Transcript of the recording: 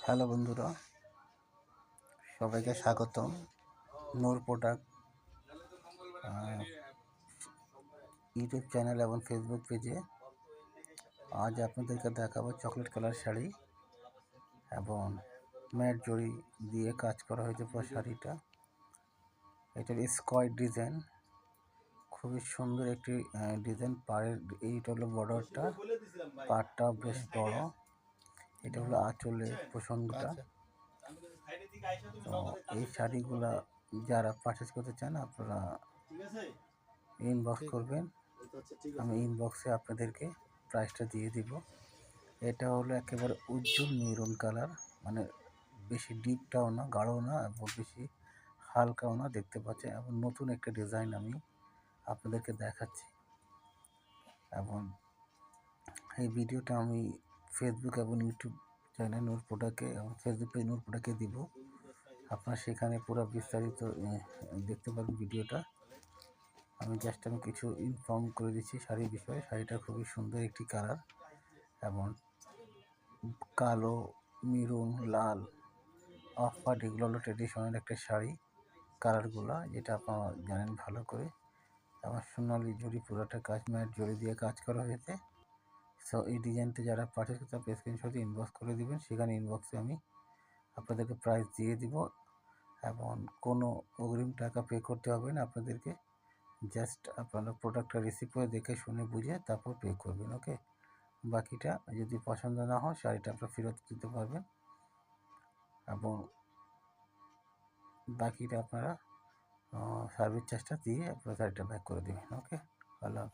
Hello বন্ধুরা, সবাইকে স্বাগতম নূর প্রোডাক্ট ইউটিউব চ্যানেল এবং ফেসবুক পেজে। আজ আপনাদেরকে দেখাবো চকলেট কালার শাড়ি এবং ম্যাট জড়ি দিয়ে কাজ করা হয়েছে পুরো শাড়িটা। এটার স্কোয়ার ডিজাইন, খুবই সুন্দর একটি ডিজাইন। পাড়ের এইটা হলো বর্ডারটা, পাড়টা বেশ বড়। এটা হলো আঁচলের প্রসঙ্গটা। তো এই শাড়িগুলা যারা পারচেস করতে চান আপনারা ইনবক্স করবেন, আমি ইনবক্সে আপনাদেরকে প্রাইসটা দিয়ে দিব। এটা হলো একেবারে উজ্জ্বল মেরুন কালার, মানে বেশি ডিপটাও না, গাঢ়ও না এবং বেশি হালকাও না, দেখতে পাচ্ছেন। এবং নতুন একটা ডিজাইন আমি আপনাদেরকে দেখাচ্ছি। এবং এই ভিডিওটা আমি ফেসবুক এবং ইউটিউব চ্যানেল নূর প্রোডাক্টে এবং ফেসবুক পেজ নূর প্রোডাক্টে দিব। আপনারা সেখানে পুরো বিস্তারিত দেখতে পারেন ভিডিওটা। আমি কিছু ইনফর্ম করে দিচ্ছি শাড়ির বিষয়ে। শাড়িটা খুবই সুন্দর একটি কালার এবং কালো, মেরুন, লাল, অফ হোয়াইট, এগুলো হলো ট্রেডিশনাল একটা শাড়ি কালারগুলো, যেটা আপনারা জানেন ভালো করে। এবং সোনালি জড়ি পুরোটা কাজ, ম্যাট জড়ি দিয়ে কাজ করা হয়েছে। সো এই ডিজাইনটা যারা পারচেস করতে চান স্ক্রিনশট ইনবক্স করে দেবেন, সেখানে ইনবক্সে আমি আপনাদেরকে প্রাইস দিয়ে দিব এবং কোনো অগ্রিম টাকা পে করতে হবে না আপনাদেরকে। জাস্ট আপনারা প্রোডাক্টটা রিসিভ করে দেখে শুনে বুঝে তারপর পে করবেন, ওকে। বাকিটা যদি পছন্দ না হয় শাড়িটা আপনারা ফেরত দিতে পারবেন এবং বাকিটা আপনারা সার্ভিস চার্জটা দিয়ে আপনারা শাড়িটা ব্যাক করে দেবেন, ওকে। ভালো।